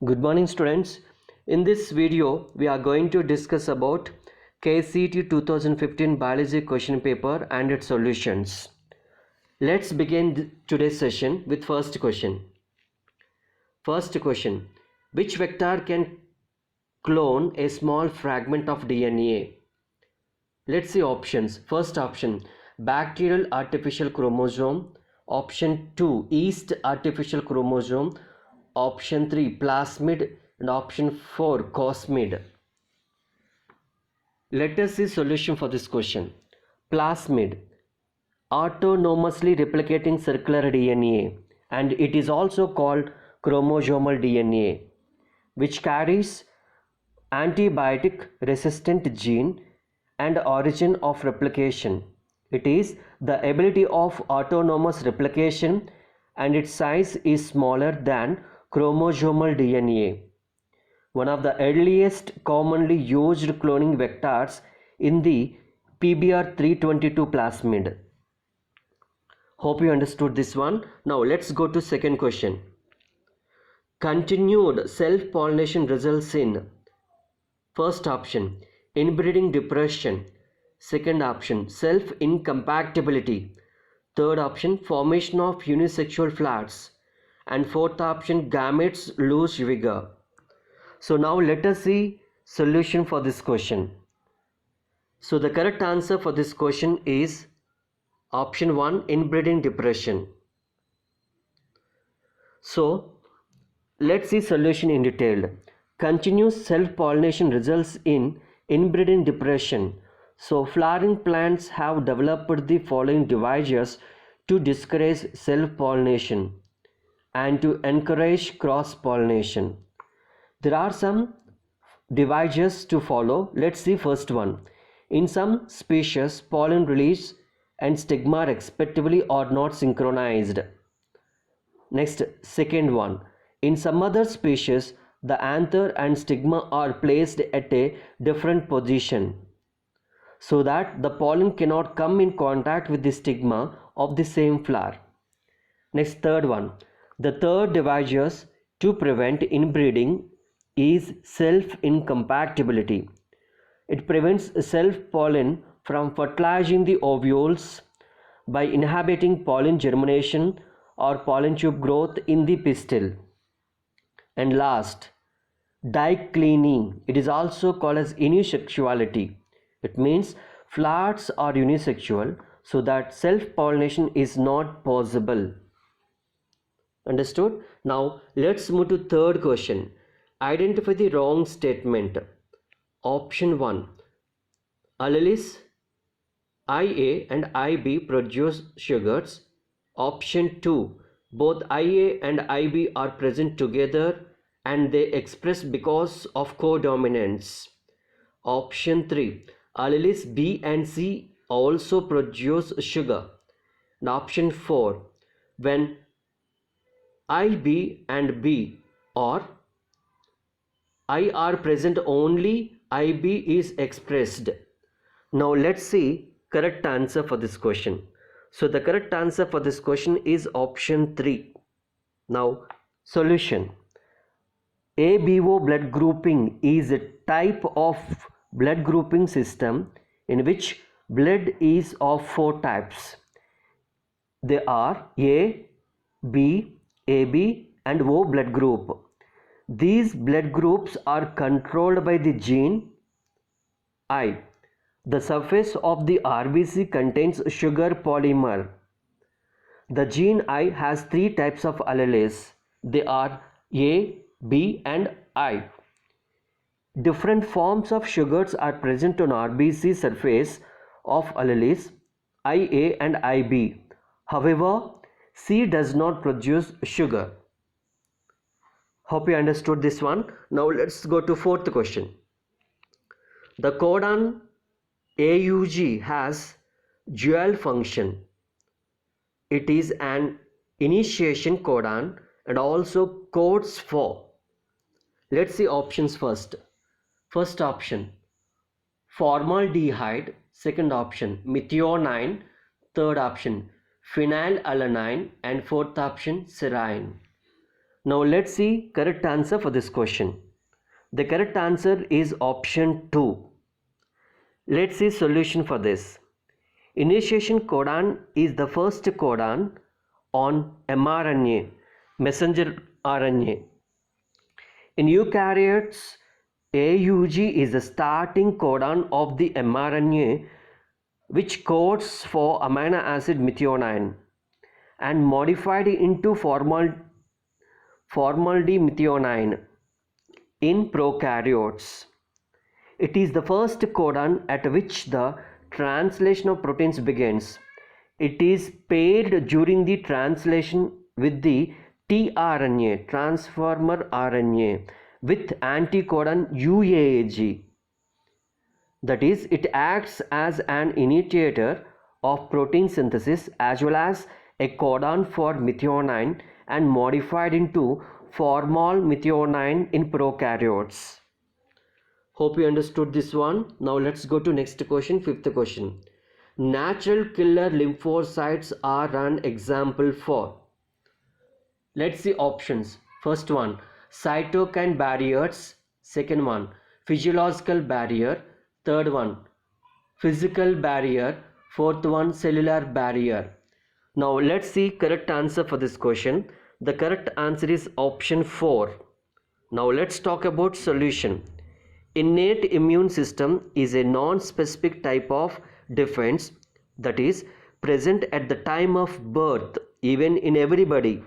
Good morning students. In this video we are going to discuss about KCET 2015 biology question paper and its solutions. Let's begin today's session with first question. First question. Which vector can clone a small fragment of DNA? Let's see options. First option, bacterial artificial chromosome. Option 2, yeast artificial chromosome. Option 3, plasmid, and option 4, cosmid. Let us see solution for this question. Plasmid, autonomously replicating circular DNA, and it is also called chromosomal DNA, which carries antibiotic resistant gene and origin of replication. It is the ability of autonomous replication, and its size is smaller than chromosomal DNA. One of the earliest commonly used cloning vectors in the PBR322 plasmid. Hope you understood this one. Now let's go to second question. Continued self-pollination results in first option, inbreeding depression. Second option, self-incompatibility. Third option, formation of unisexual flowers. And fourth option, gametes lose vigor. So now let us see solution for this question. So the correct answer for this question is option 1, inbreeding depression. So let's see solution in detail. Continuous self-pollination results in inbreeding depression. So flowering plants have developed the following devices to discourage self-pollination and to encourage cross-pollination. There are some devices to follow. Let's see first one. In some species, pollen release and stigma respectively are not synchronized. Next, second one. In some other species, the anther and stigma are placed at a different position so that the pollen cannot come in contact with the stigma of the same flower. Next, third one. The third device to prevent inbreeding is self-incompatibility. It prevents self-pollen from fertilizing the ovules by inhibiting pollen germination or pollen tube growth in the pistil. And last, dicleaning. It is also called as unisexuality. It means flowers are unisexual so that self-pollination is not possible. Understood? Now let's move to third question. Identify the wrong statement. Option 1. Alleles IA and IB produce sugars. Option 2. Both IA and IB are present together and they express because of codominance. Option 3. Alleles B and C also produce sugar. And option 4. When IB and B or I are present, only IB is expressed. Now let's see correct answer for this question. So the correct answer for this question is option 3. Now solution. ABO blood grouping is a type of blood grouping system in which blood is of 4 types. They are A, B, AB and O blood group. These blood groups are controlled by the gene I. The surface of the RBC contains sugar polymer. The gene I has 3 types of alleles. They are A, B and I. Different forms of sugars are present on RBC surface of alleles IA and IB. However, C does not produce sugar. Hope you understood this one. Now let's go to fourth question. The codon AUG has dual function. It is an initiation codon and also codes for. Let's see options first. First option, formaldehyde. Second option, methionine. Third option, phenylalanine. And fourth option, serine. Now let's see correct answer for this question. The correct answer is option 2. Let's see solution for this. Initiation codon is the first codon on mRNA, messenger RNA. In eukaryotes, AUG is the starting codon of the mRNA which codes for amino acid methionine and modified into formaldimethionine in prokaryotes. It is the first codon at which the translation of proteins begins. It is paired during the translation with the tRNA, transformer RNA, with anticodon UAG. That is, it acts as an initiator of protein synthesis as well as a codon for methionine and modified into formaldimethionine in prokaryotes. Hope you understood this one. Now let's go to next question, fifth question. Natural killer lymphocytes are an example for. Let's see options. First one, cytokine barriers. Second one, physiological barrier. Third one, physical barrier. Fourth one, cellular barrier. Now let's see correct answer for this question. The correct answer is option 4. Now let's talk about solution. Innate immune system is a non-specific type of defense that is present at the time of birth, even in everybody.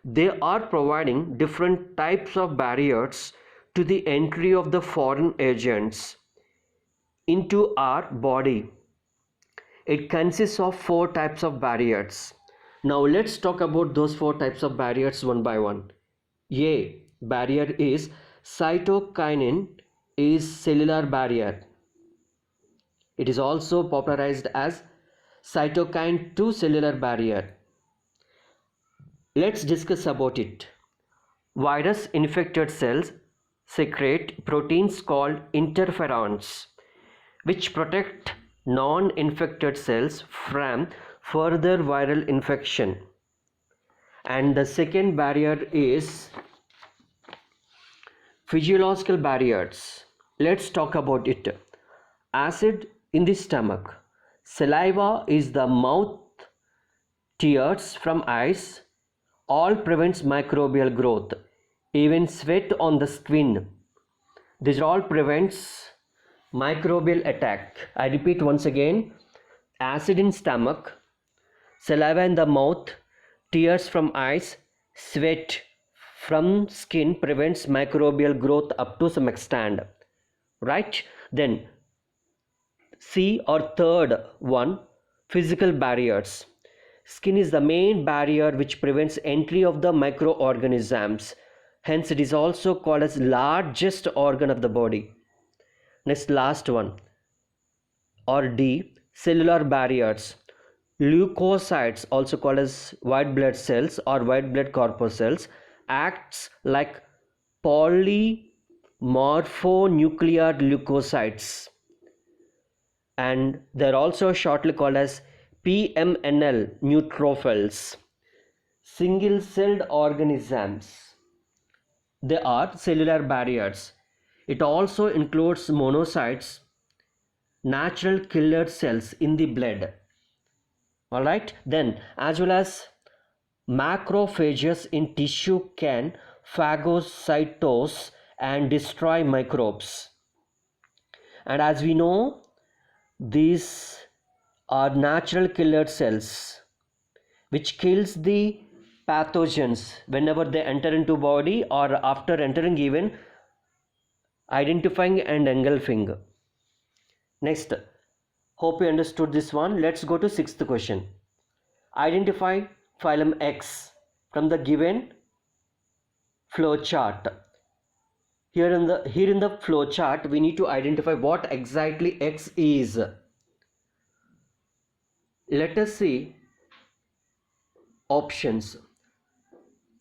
They are providing different types of barriers to the entry of the foreign agents into our body. It consists of 4 types of barriers. Now let's talk about those 4 types of barriers one by one. A barrier is cytokinin is cellular barrier. It is also popularized as cytokine 2 cellular barrier. Let's discuss about it. Virus infected cells secrete proteins called interferons which protect non-infected cells from further viral infection. And the second barrier is physiological barriers. Let's talk about it. Acid in the stomach. Saliva is the mouth. Tears from eyes. All prevents microbial growth. Even sweat on the skin. This all prevents microbial attack. I repeat once again. Acid in stomach. Saliva in the mouth. Tears from eyes. Sweat from skin prevents microbial growth up to some extent. Right? Then C or third one, physical barriers. Skin is the main barrier which prevents entry of the microorganisms. Hence it is also called as largest organ of the body. Next, last one or D, cellular barriers. Leukocytes, also called as white blood cells or white blood corpuscles, acts like polymorphonuclear leukocytes, and they're also shortly called as PMNL neutrophils. Single-celled organisms. They are cellular barriers. It also includes monocytes, natural killer cells in the blood. Alright, then as well as macrophages in tissue can phagocytose and destroy microbes. And as we know, these are natural killer cells which kills the pathogens whenever they enter into body or after entering, even identifying and engulfing. Next, hope you understood this one. Let's go to sixth question. Identify phylum X from the given flow chart. Here in the flow chart, we need to identify what exactly X is. Let us see options.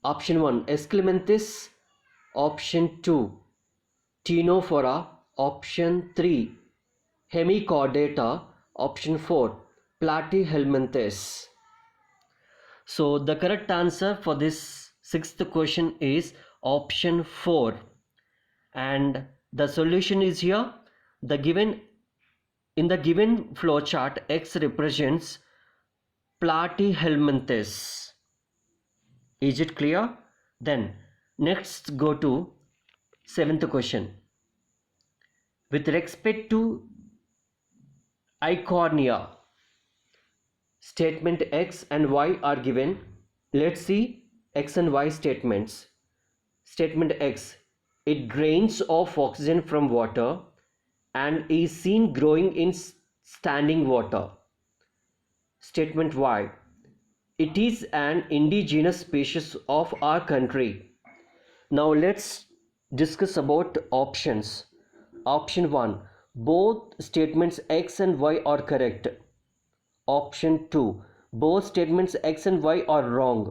Option 1, Esclementhis. Option 2, Ctenophora. Option 3, Hemichordata. Option 4, Platyhelminthes. So the correct answer for this Sixth question is option 4, and the solution is here. In the given flow chart, X represents platyhelminthes. Is it clear? Then next go to seventh question. With respect to Eichhornia, statement X and Y are given. Let's see X and Y statements. Statement X: it drains off oxygen from water and is seen growing in standing water. Statement Y: it is an indigenous species of our country. Now let's discuss about options. Option 1: both statements X and Y are correct. Option 2: both statements X and Y are wrong.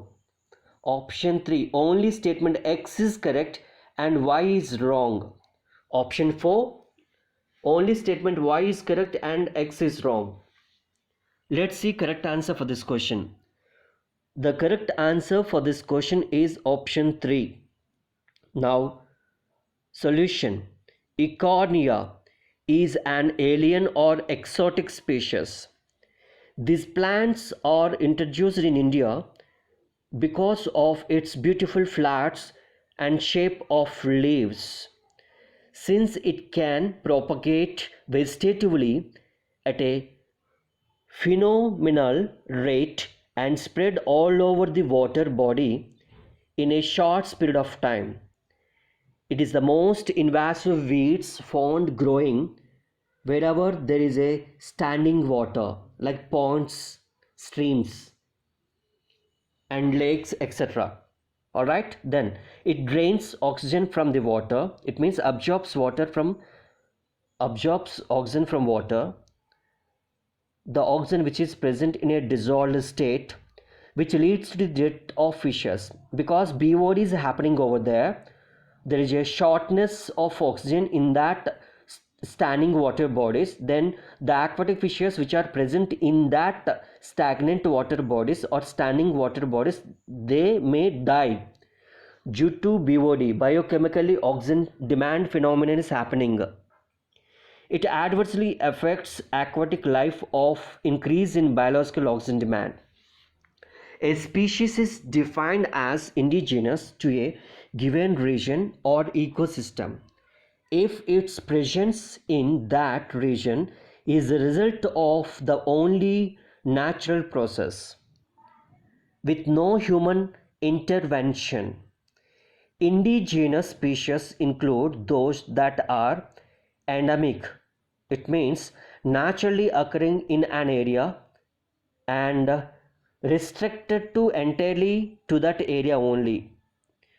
Option 3: only statement X is correct and Y is wrong. Option 4: only statement Y is correct and X is wrong. Let's see correct answer for this question. The correct answer for this question is option 3. Now, solution: Eichhornia is an alien or exotic species. These plants are introduced in India because of its beautiful flowers and shape of leaves. Since it can propagate vegetatively at a phenomenal rate and spread all over the water body in a short period of time, it is the most invasive weeds found growing wherever there is a standing water, like ponds, streams and lakes, etc. Alright, then it drains oxygen from the water. It means absorbs oxygen from water, the oxygen which is present in a dissolved state, which leads to the death of fishes. Because BOD is happening over there, there is a shortness of oxygen in that standing water bodies. Then the aquatic fishes which are present in that stagnant water bodies or standing water bodies, they may die due to BOD, biochemically oxygen demand phenomenon is happening. It adversely affects aquatic life of increase in biological oxygen demand. A species is defined as indigenous to a given region or ecosystem if its presence in that region is the result of the only natural process with no human intervention. Indigenous species include those that are endemic. It means naturally occurring in an area and restricted to entirely to that area only.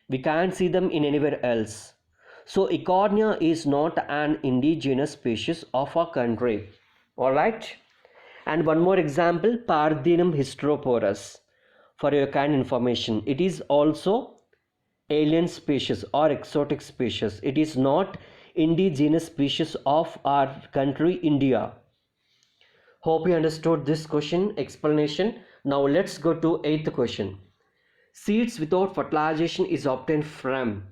We can't see them in anywhere else. So Eichhornia is not an indigenous species of our country. Alright. And one more example, Pardinum hysteroporus. For your kind information, it is also alien species or exotic species. It is not indigenous species of our country, India. Hope you understood this question explanation. Now let's go to 8th question. Seeds without fertilization is obtained from.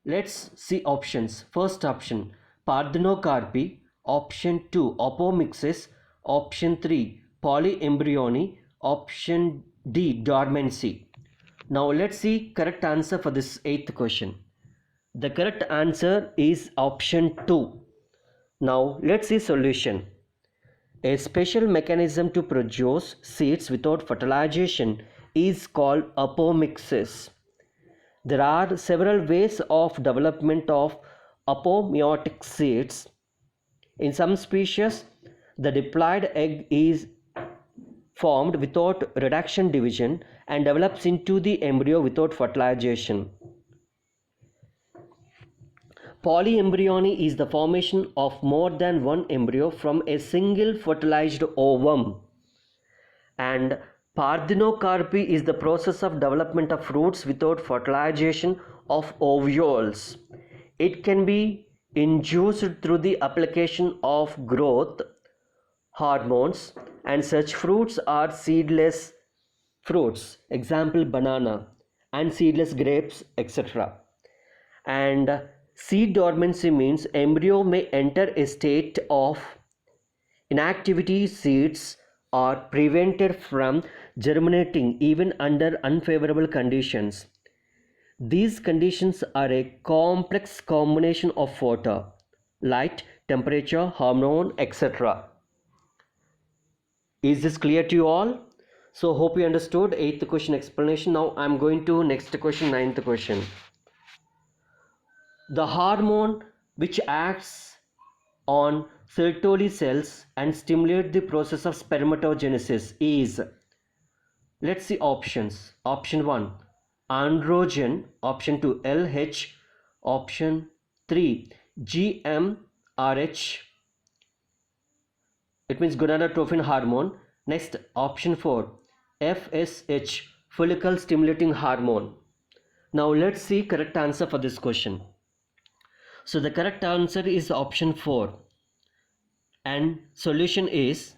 Let's see options. First option, Parthenocarpy. Option 2, Apomixis. Option 3, Polyembryony. Option D, Dormancy. Now let's see correct answer for this 8th question. The correct answer is option 2. Now let's see solution. A special mechanism to produce seeds without fertilization is called apomixis. There are several ways of development of apomeiotic seeds. In some species, the diploid egg is formed without reduction division and develops into the embryo without fertilization. Polyembryony is the formation of more than one embryo from a single fertilized ovum. And Parthenocarpy is the process of development of fruits without fertilization of ovules. It can be induced through the application of growth hormones, and such fruits are seedless fruits. Example, banana. and seedless grapes, etc. And seed dormancy means embryo may enter a state of inactivity. Seeds are prevented from germinating even under unfavorable conditions. These conditions are a complex combination of water, light, temperature, hormone, etc. Is this clear to you all? So hope you understood 8th question explanation. Now I am going to next question, 9th question. The hormone which acts on Sertoli cells and stimulate the process of spermatogenesis is, let's see options. Option 1 androgen, option 2 LH, option 3 GMRH, it means gonadotropin hormone. Next, option 4 FSH, follicle stimulating hormone. Now let's see correct answer for this question. So the correct answer is option 4, and solution is,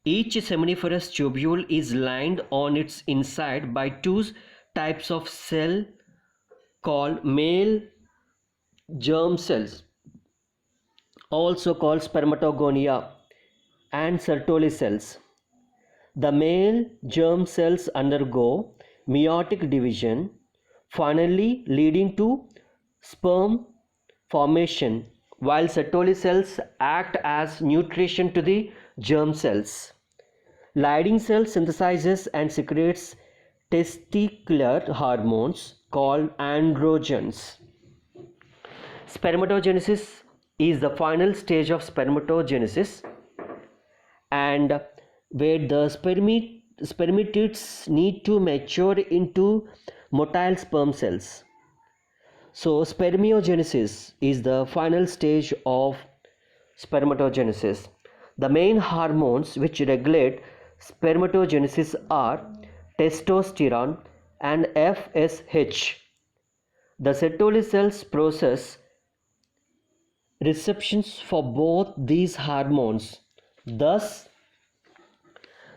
each seminiferous tubule is lined on its inside by two types of cell called male germ cells, also called spermatogonia, and Sertoli cells. The male germ cells undergo meiotic division, finally leading to sperm formation, while Sertoli cells act as nutrition to the germ cells. Leydig cell synthesizes and secretes testicular hormones called androgens. Spermatogenesis is the final stage of spermatogenesis, and where the spermatids need to mature into motile sperm cells. So spermiogenesis is the final stage of spermatogenesis. The main hormones which regulate spermatogenesis are testosterone and FSH. The Sertoli cells process receptions for both these hormones. Thus,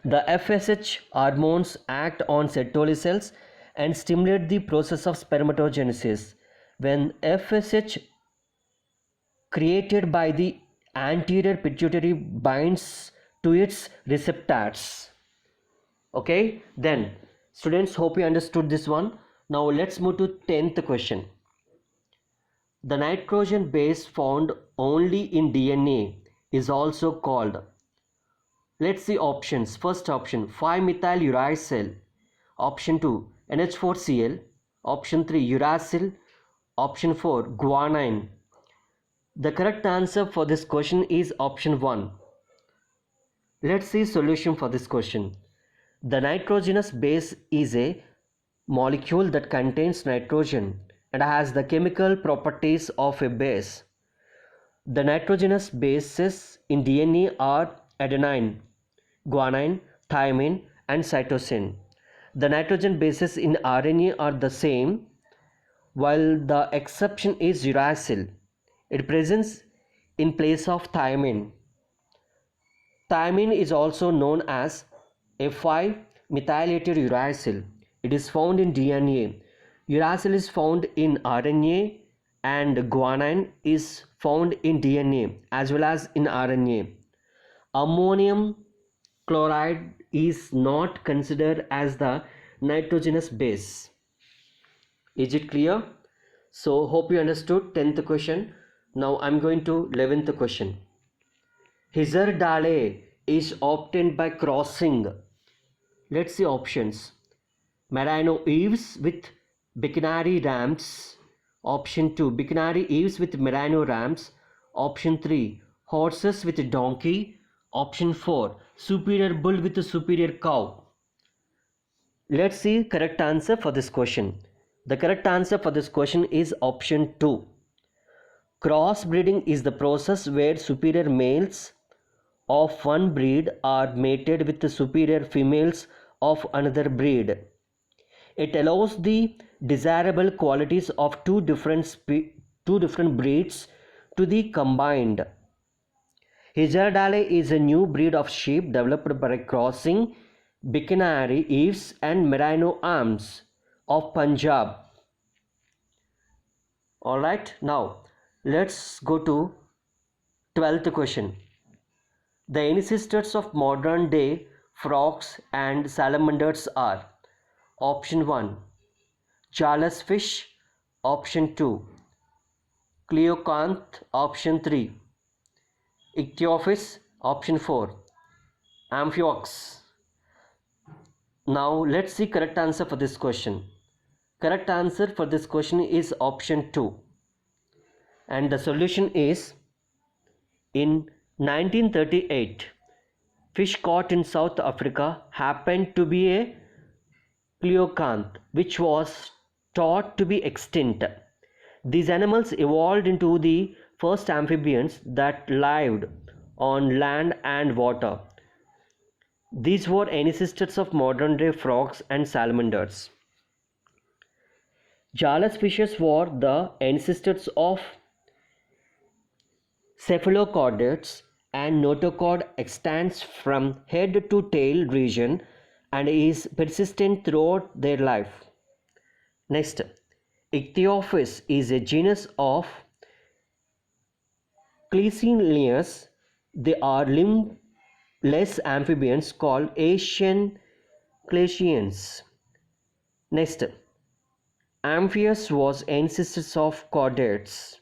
the FSH hormones act on Sertoli cells and stimulate the process of spermatogenesis. When FSH created by the anterior pituitary binds to its receptors. Okay, then students, hope you understood this one. Now let's move to 10th question. The nitrogen base found only in DNA is also called, let's see options. First option 5-methyl uracil, option 2 NH4Cl, option 3 uracil, option 4 guanine. The correct answer for this question is option 1. Let's see solution for this question. The nitrogenous base is a molecule that contains nitrogen and has the chemical properties of a base. The nitrogenous bases in DNA are adenine, guanine, thymine, and cytosine. The nitrogen bases in RNA are the same, while the exception is uracil. It presents in place of thymine. Thymine is also known as a 5-methylated uracil. It is found in DNA. Uracil is found in RNA, and guanine is found in DNA as well as in RNA. Ammonium chloride is not considered as the nitrogenous base. Is it clear? So hope you understood 10th question. Now I'm going to 11th question. Hizardale is obtained by crossing, let's see options. Merino eaves with Bicanary rams. Option 2 Bicanary eaves with Merino rams. Option 3 horses with donkey. Option 4 superior bull with a superior cow. Let's see correct answer for this question. The correct answer for this question is option 2. Crossbreeding is the process where superior males of one breed are mated with the superior females of another breed. It allows the desirable qualities of two different breeds to be combined. Hizardale is a new breed of sheep developed by crossing Bicanary eaves and Merino Arms of Punjab. Alright, now let's go to 12th question. The ancestors of modern day frogs and salamanders are option 1 Jalas fish, option 2 Cleocanth, option 3 Ichthyophis, option 4 Amphiox. Now let's see correct answer for this question. Correct answer for this question is option 2, and the solution is in 1938 fish caught in South Africa happened to be a Cleocanth, which was thought to be extinct. These animals evolved into the first amphibians that lived on land and water. These were ancestors of modern day frogs and salamanders. Jalas fishes were the ancestors of cephalochordates, and notochord extends from head to tail region and is persistent throughout their life. Next, Ichthyophis is a genus of Clecilius. They are limbless amphibians called Asian Clechians. Next, Amphius was ancestors of chordates.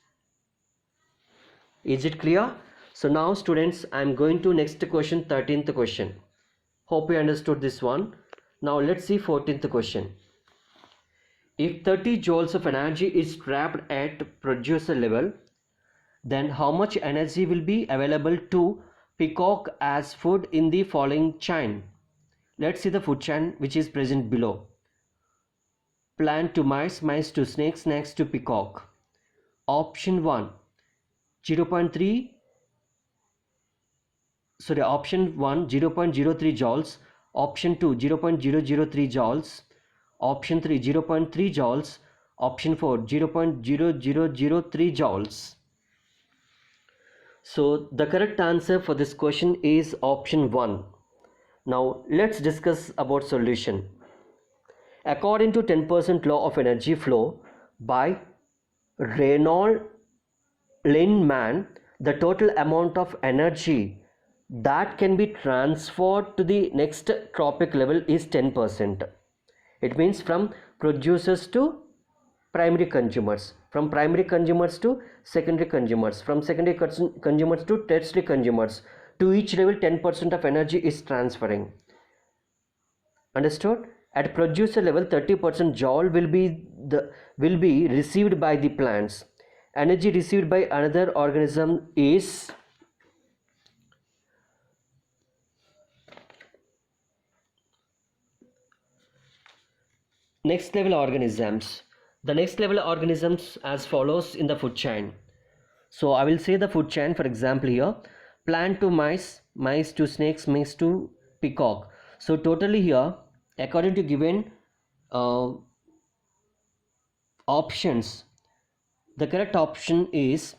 Is it clear? So now students, I am going to next question, 13th question. Hope you understood this one. Now let's see 14th question. If 30 joules of energy is trapped at producer level, then how much energy will be available to peacock as food in the following chain? Let's see the food chain which is present below. Plant to mice, mice to snakes, snakes to peacock. Option 1 0.3 option 1 0.03 joules, option 2 0.003 joules, option 3 0.3 joules, option 4 0.0003 joules. So the correct answer for this question is option 1. Now let's discuss about solution. According to 10% law of energy flow by Reynold Lindemann, the total amount of energy that can be transferred to the next tropic level is 10%. It means from producers to primary consumers, from primary consumers to secondary consumers, from secondary consumers to tertiary consumers. To each level 10% of energy is transferring. Understood? At producer level 30% joule will be received by the plants. Energy received by another organism is next level organisms. The next level organisms as follows in the food chain. So I will say the food chain, for example here, plant to mice, mice to snakes, mice to peacock. So totally here, according to given options, the correct option is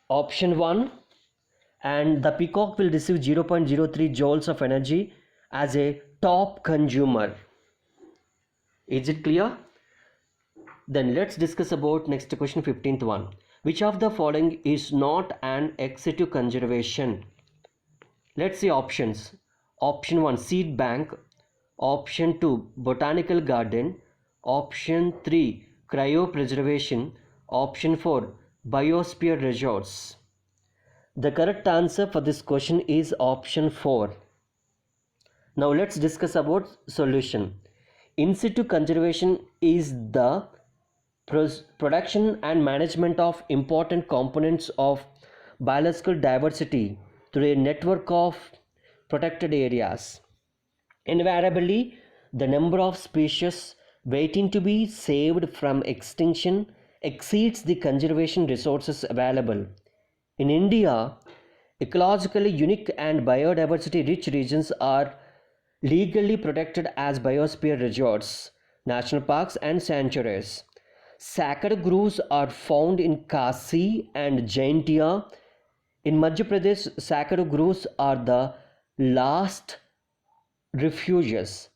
option 1, and the peacock will receive 0.03 joules of energy as a top consumer. Is it clear? Then let's discuss about next question, 15th one. Which of the following is not an extensive conservation? Let's see options. Option 1 seed bank, option 2 botanical garden, option 3 cryopreservation, option 4 biosphere resorts. The correct answer for this question is option 4. Now let's discuss about solution. In situ conservation is the production and management of important components of biological diversity through a network of protected areas. Invariably, the number of species waiting to be saved from extinction exceeds the conservation resources available. In India, ecologically unique and biodiversity rich regions are legally protected as biosphere resorts, national parks and sanctuaries. Sacred groves are found in Kasi and Jaintia. In Madhya Pradesh, sacred groves are the last refuges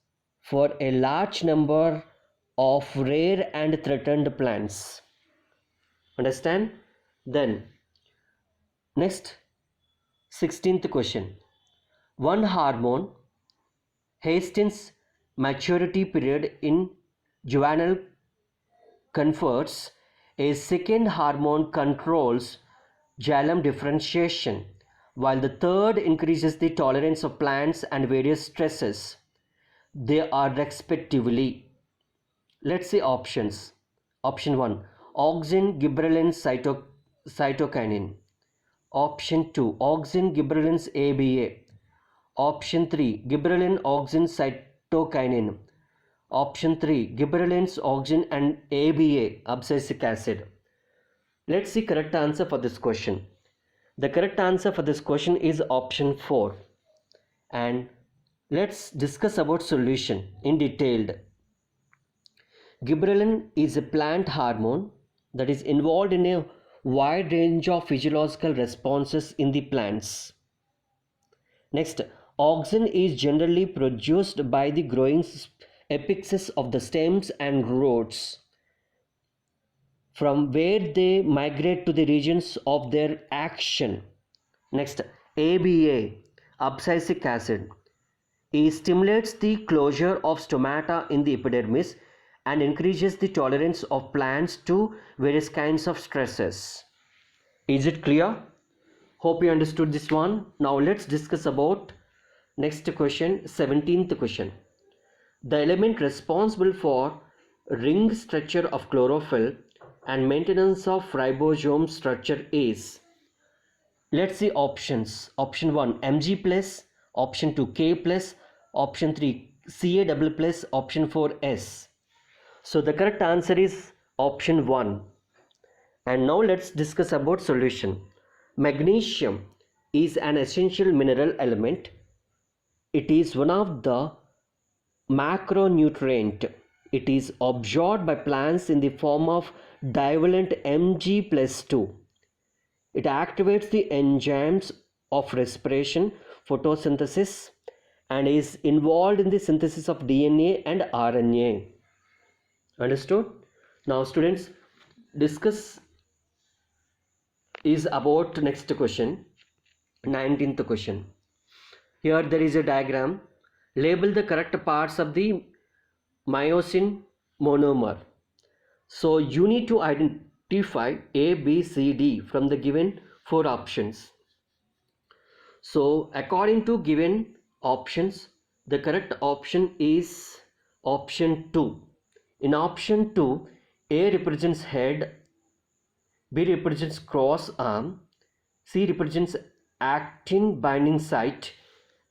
for a large number of rare and threatened plants. Understand? Then next 16th question. One hormone hastens maturity period in juvenile converts. A second hormone controls xylem differentiation, while the third increases the tolerance of plants and various stresses. They are respectively. Let's see options. Option 1, auxin gibberellin cytokinin. Option 2, auxin gibberellin ABA. Option 3, gibberellin auxin cytokinin. Option 3, gibberellins auxin and ABA abscisic acid. Let's see correct answer for this question. The correct answer for this question is option 4. And let's discuss about solution in detail. Gibberellin is a plant hormone that is involved in a wide range of physiological responses in the plants. Next, auxin is generally produced by the growing apexes of the stems and roots, from where they migrate to the regions of their action. Next, ABA, abscisic acid. It stimulates the closure of stomata in the epidermis and increases the tolerance of plants to various kinds of stresses. Is it clear? Hope you understood this one. Now let's discuss about next question, 17th question. The element responsible for ring structure of chlorophyll and maintenance of ribosome structure is. Let's see options. Option 1, Mg plus. Option 2, K plus. Option 3, Ca double plus. Option 4, S. So the correct answer is option 1. And now let's discuss about solution. Magnesium is an essential mineral element. It is one of the macronutrient. It is absorbed by plants in the form of divalent Mg plus 2. It activates the enzymes of respiration, photosynthesis, and is involved in the synthesis of DNA and RNA. Understood? Now students, discuss is about next question, 19th question. Here there is a diagram. Label the correct parts of the myosin monomer. So you need to identify A, B, C, D from the given 4 options. So according to given options, the correct option is option 2. In option 2, A represents head, B represents cross arm, C represents actin binding site,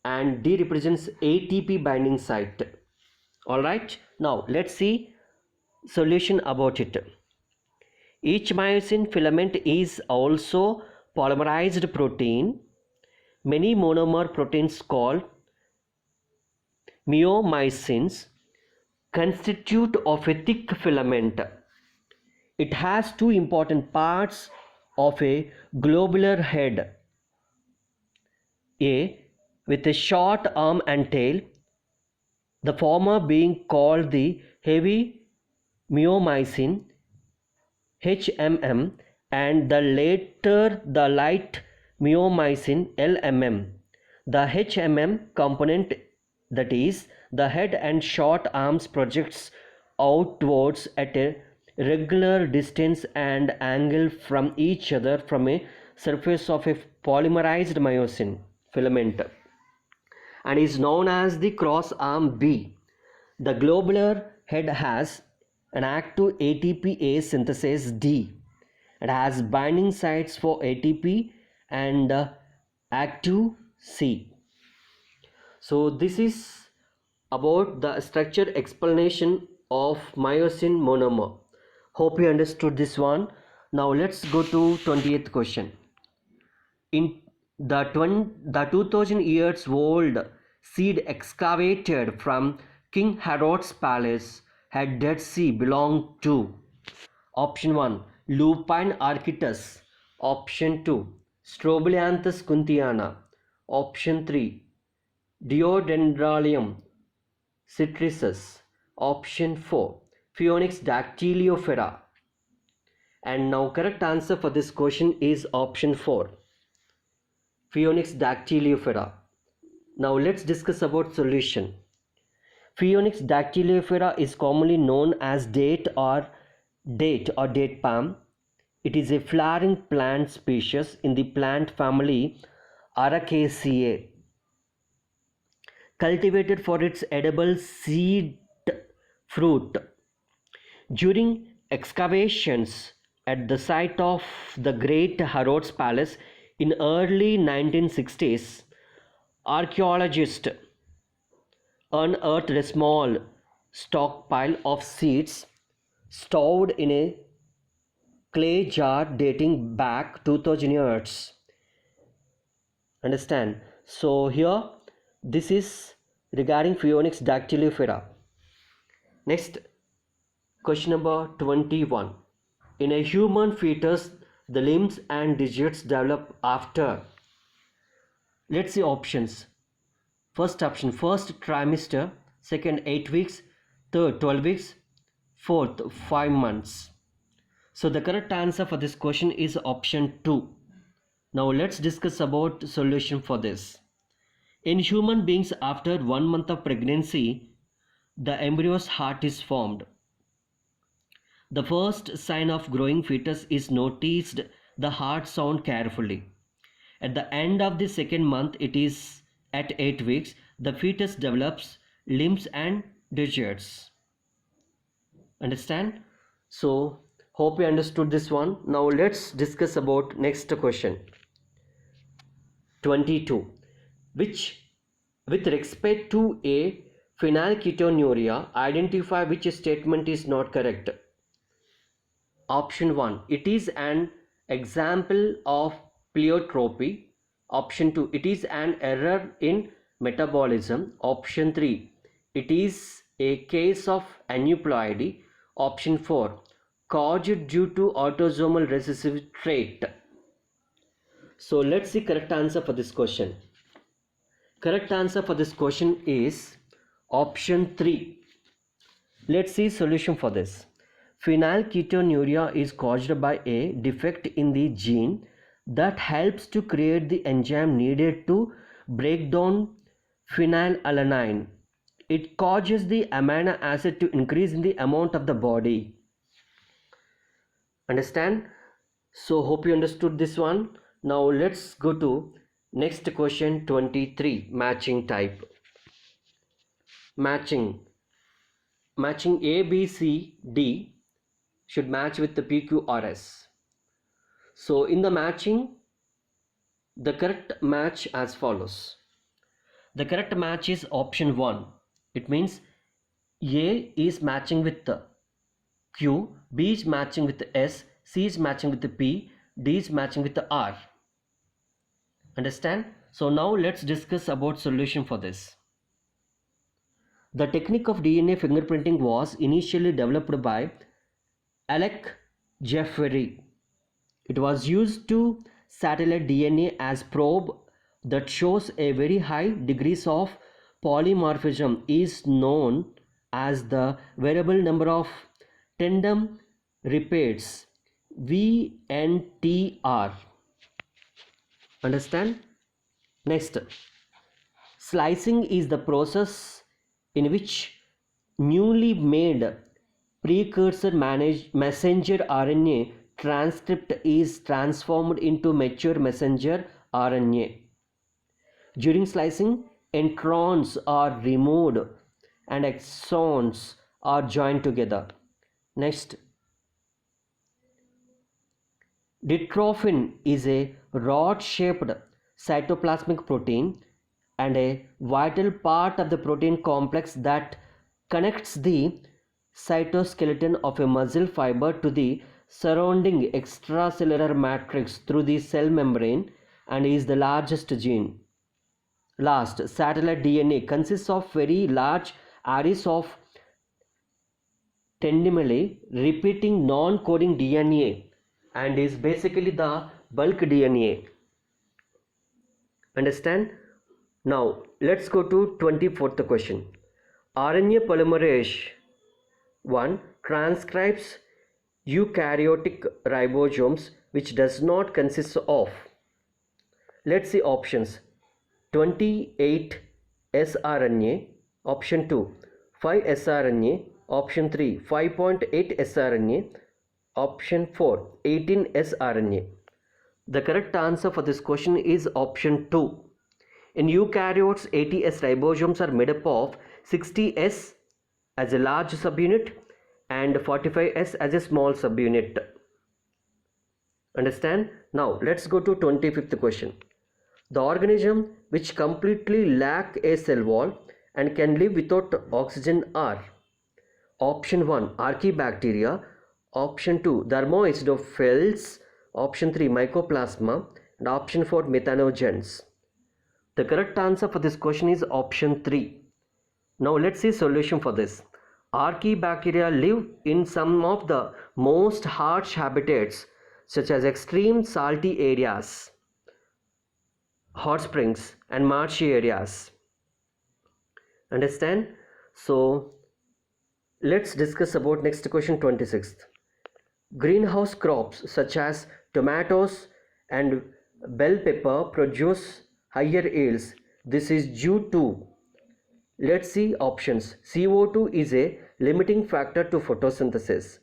and D represents ATP binding site. Alright, now let's see solution about it. Each myosin filament is also polymerized protein. Many monomer proteins called myomycins constitute of a thick filament. It has 2 important parts of a globular head, A, with a short arm and tail, the former being called the heavy myomycin HMM and the later the light myomycin LMM. The HMM component, that is the head and short arms, projects outwards at a regular distance and angle from each other from a surface of a polymerized myosin filament and is known as the cross arm B. The globular head has an active ATPase synthesis D. It has binding sites for ATP and active C. So this is about the structure explanation of myosin monomer. Hope you understood this one. Now let's go to 20th question. In the 2000 years old seed excavated from King Herod's palace had Dead Sea belonged to. Option 1, Lupine archytas. Option 2, Strobilanthes kuntiana. Option 3, Diodendralium Citrissus. Option 4, Phoenix dactylophora. And now correct answer for this question is option 4, Phoenix dactylophora. Now let's discuss about solution. Phoenix dactylophora is commonly known as date palm. It is a flowering plant species in the plant family Araceae, cultivated for its edible seed fruit. During excavations at the site of the Great Harrods Palace in early 1960s, archaeologists unearthed a small stockpile of seeds stored in a clay jar dating back 2000 years. Understand? So here this is regarding Phoenix dactylophora. Next, question number 21. In a human fetus, the limbs and digits develop after. Let's see options. First option, first trimester, second 8 weeks, third 12 weeks, fourth 5 months. So the correct answer for this question is option 2. Now let's discuss about solution for this. In human beings, after 1 month of pregnancy, the embryo's heart is formed. The first sign of growing fetus is noticed the heart sound carefully. At the end of the second month, it is at 8 weeks, the fetus develops limbs and digits. Understand? So hope you understood this one. Now let's discuss about next question. 22. Which, with respect to a phenylketonuria, identify which statement is not correct. Option 1, it is an example of pleiotropy. Option 2, it is an error in metabolism. Option 3, it is a case of aneuploidy. Option 4, caused due to autosomal recessive trait. So let's see correct answer for this question. Correct answer for this question is option 3. Let's see solution for this. Phenylketonuria is caused by a defect in the gene that helps to create the enzyme needed to break down phenylalanine. It causes the amino acid to increase in the amount of the body. Understand? So hope you understood this one. Now let's go to next question 23, matching type. Matching A, B, C, D should match with the PQRS. So in the matching, the correct match as follows. The correct match is option 1. It means A is matching with the Q, B is matching with the S, C is matching with the P, D is matching with the R. Understand? So now let's discuss about solution for this. The technique of DNA fingerprinting was initially developed by Alec Jeffrey. It was used to satellite DNA as probe that shows a very high degrees of polymorphism is known as the variable number of tandem repeats, VNTR. Understand? Next, slicing is the process in which newly made precursor messenger RNA transcript is transformed into mature messenger RNA. During slicing, introns are removed and exons are joined together. Next, dystrophin is a rod-shaped cytoplasmic protein and a vital part of the protein complex that connects the cytoskeleton of a muscle fiber to the surrounding extracellular matrix through the cell membrane and is the largest gene. Last, satellite DNA consists of very large arrays of tandemally repeating non-coding DNA and is basically the bulk DNA. Understand? Now let's go to 24th question. RNA polymerase 1 transcribes eukaryotic ribosomes which does not consist of. Let's see options. 28 sRNA, option 2 5 sRNA, option 3 5.8 sRNA, option 4 18 sRNA. The correct answer for this question is option 2. In eukaryotes, 80S ribosomes are made up of 60S as a large subunit and 45S as a small subunit. Understand? Now let's go to 25th question. The organism which completely lack a cell wall and can live without oxygen are option 1 Archaebacteria, option 2 Dermoacidophils, option 3 Mycoplasma, and option 4 Methanogens. The correct answer for this question is option 3. Now let's see solution for this. Archaebacteria live in some of the most harsh habitats such as extreme salty areas, hot springs and marshy areas. Understand? So let's discuss about next question, 26th. Greenhouse crops such as tomatoes and bell pepper produce higher yields. This is due to, let's see options. CO2 is a limiting factor to photosynthesis.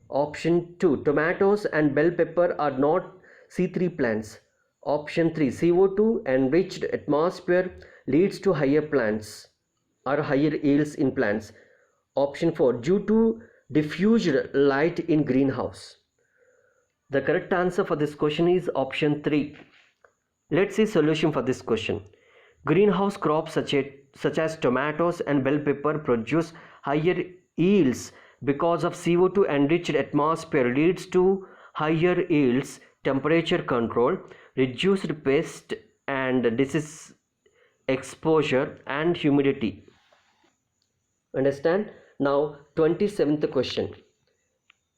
Option 2 tomatoes and bell pepper are not C3 plants. Option 3 CO2 enriched atmosphere leads to higher plants or higher yields in plants. Option 4 due to diffused light in greenhouse. The correct answer for this question is option 3. Let's see solution for this question. Greenhouse crops such as tomatoes and bell pepper produce higher yields because of CO2 enriched atmosphere leads to higher yields, temperature control, reduced pest and disease exposure and humidity. Understand? Now 27th question.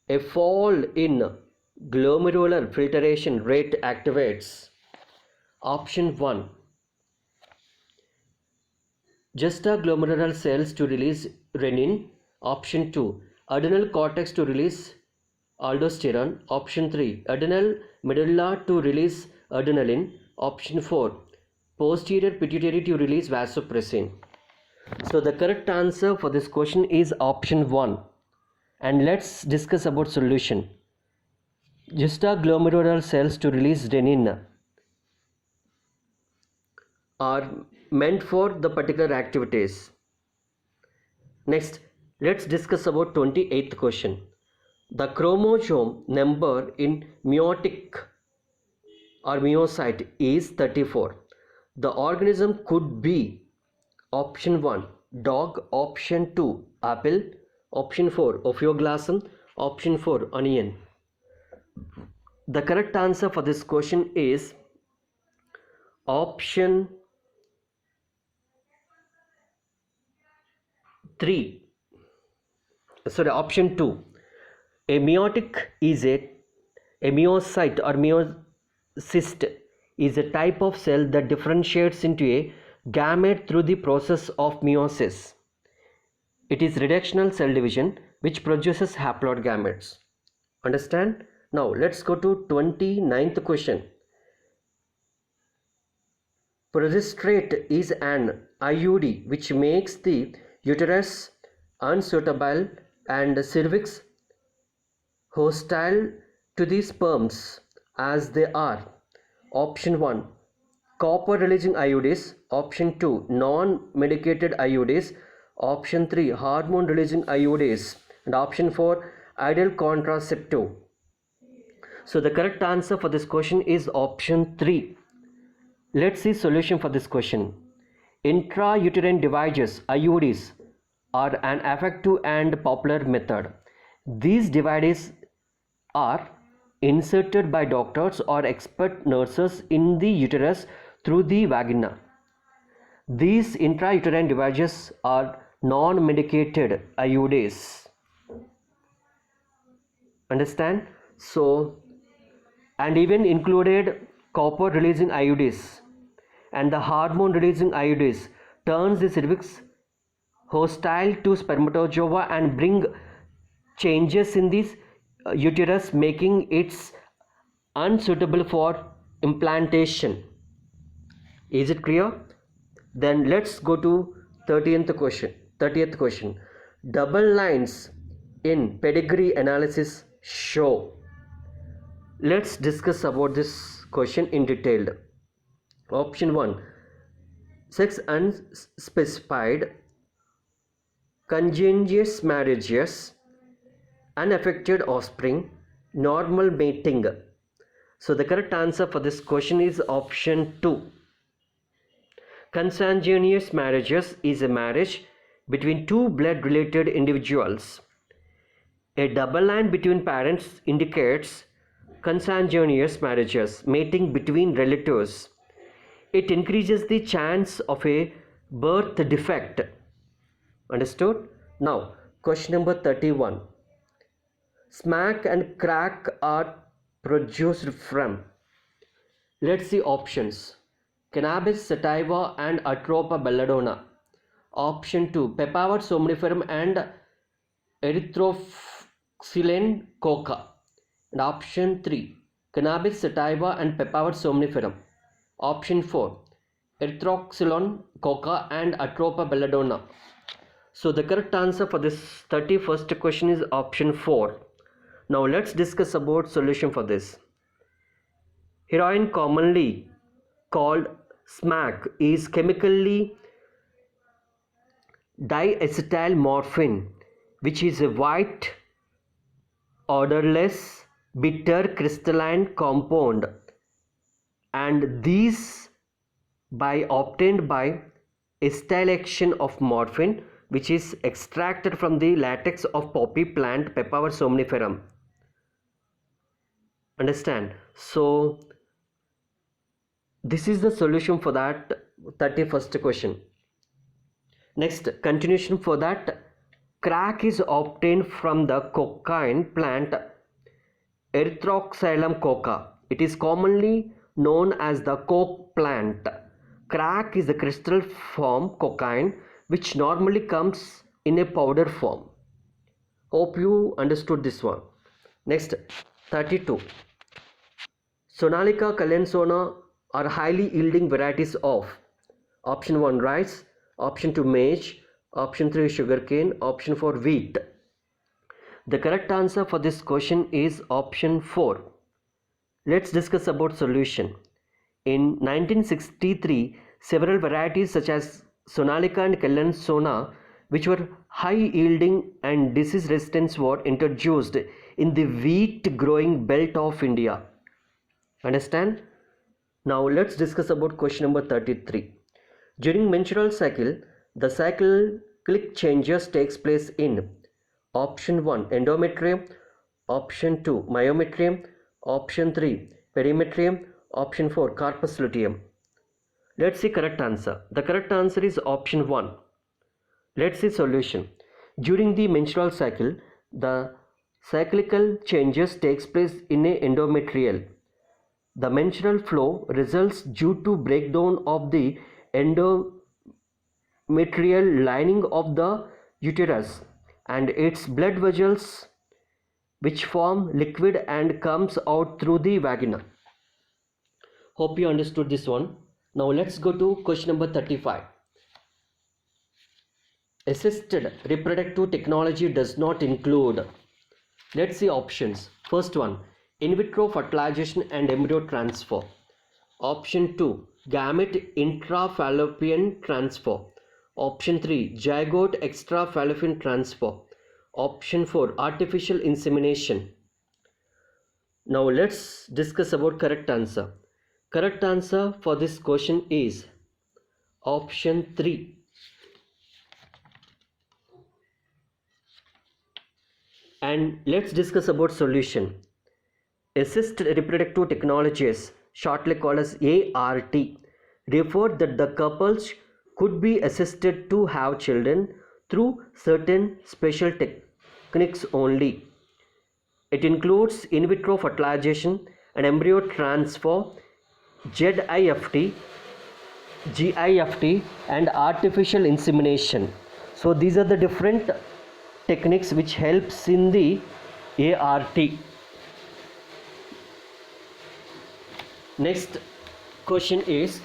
A fall in glomerular filtration rate activates option 1 juxtaglomerular cells to release renin, option 2 adrenal cortex to release aldosterone, option 3 adrenal medulla to release adrenaline, option 4 posterior pituitary to release vasopressin. So the correct answer for this question is option 1. And let's discuss about solution. Juxtaglomerular cells to release renin are meant for the particular activities. Next, let's discuss about 28th question. The chromosome number in meiotic or myocyte is 34. The organism could be option 1 dog, option 2 apple, option 4 Ophioglossum, option 4 onion. The correct answer for this question is option 3. Sorry, option 2. A meiotic is a myocyte or myocyst is a type of cell that differentiates into a gamete through the process of meiosis. It is reductional cell division which produces haploid gametes. Understand? Now let's go to 29th question. Progesterate is an IUD which makes the uterus unsuitable and cervix hostile to the sperms as they are. Option 1 copper releasing IUDs, option 2 non-medicated IUDs, option 3 hormone releasing IUDs, and option 4 ideal contraceptive. So the correct answer for this question is option 3. Let's see solution for this question. Intrauterine devices IUDs are an effective and popular method. These devices are inserted by doctors or expert nurses in the uterus through the vagina. These intrauterine devices are non-medicated IUDs. Understand? So, and even included copper releasing IUDs and the hormone releasing IUDs turns the cervix hostile to spermatozoa and bring changes in this uterus, making it unsuitable for implantation. Is it clear? Then let's go to 30th question. Double lines in pedigree analysis show. Let's discuss about this question in detail. Option 1, sex unspecified, congenious marriages, unaffected offspring, normal mating. So the correct answer for this question is option 2. Consanguineous marriages is a marriage between two blood related individuals. A double line between parents indicates consanguineous marriages, mating between relatives. It increases the chance of a birth defect. Understood? Now, question number 31. Smack and crack are produced from. Let's see options. Cannabis sativa and Atropa belladonna. Option 2, Papaver somniferum and Erythroxylin coca. And option 3, Cannabis sativa and Papaver somniferum. Option 4, Erythroxylin coca and Atropa belladonna. So the correct answer for this 31st question is option 4. Now let's discuss about solution for this. Heroin, commonly called smack, is chemically diacetyl morphine, which is a white, odorless, bitter crystalline compound, and these obtained by acetylation of morphine, which is extracted from the latex of poppy plant Papaver somniferum. Understand? So this is the solution for that 31st question. Next, continuation for that. Crack is obtained from the cocaine plant Erythroxylum coca. It is commonly known as the coke plant. Crack is the crystal form cocaine, which normally comes in a powder form. Hope you understood this one. Next, 32. Sonalica, Calensona are highly yielding varieties of. Option 1, rice. Option 2, maize. Option 3, sugarcane. Option 4, wheat. The correct answer for this question is option 4. Let's discuss about solution. In 1963, several varieties such as Sonalica and Calensona, which were high yielding and disease resistant, were introduced in the wheat growing belt of India. Understand? Now let's discuss about question number 33. During menstrual cycle, the cyclic changes takes place in option 1, endometrium. Option 2, myometrium. Option 3, perimetrium. Option 4, corpus luteum. Let's see correct answer. The correct answer is option 1. Let's see solution. During the menstrual cycle, the cyclical changes takes place in a endometrial. The menstrual flow results due to breakdown of the endometrial lining of the uterus and its blood vessels, which form liquid and comes out through the vagina. Hope you understood this one. Now let's go to question number 35. Assisted reproductive technology does not include. Let's see options. First one, in vitro fertilization and embryo transfer. Option 2, gamete intrafallopian transfer. Option 3, zygote extrafallopian transfer. Option 4, artificial insemination. Now let's discuss about correct answer. Correct answer for this question is option 3. And let's discuss about solution. Assisted reproductive technologies, shortly called as ART, refer that the couples could be assisted to have children through certain special techniques only. It includes in vitro fertilization and embryo transfer, ZIFT, GIFT, and artificial insemination. So these are the different techniques which helps in the ART. Next question is,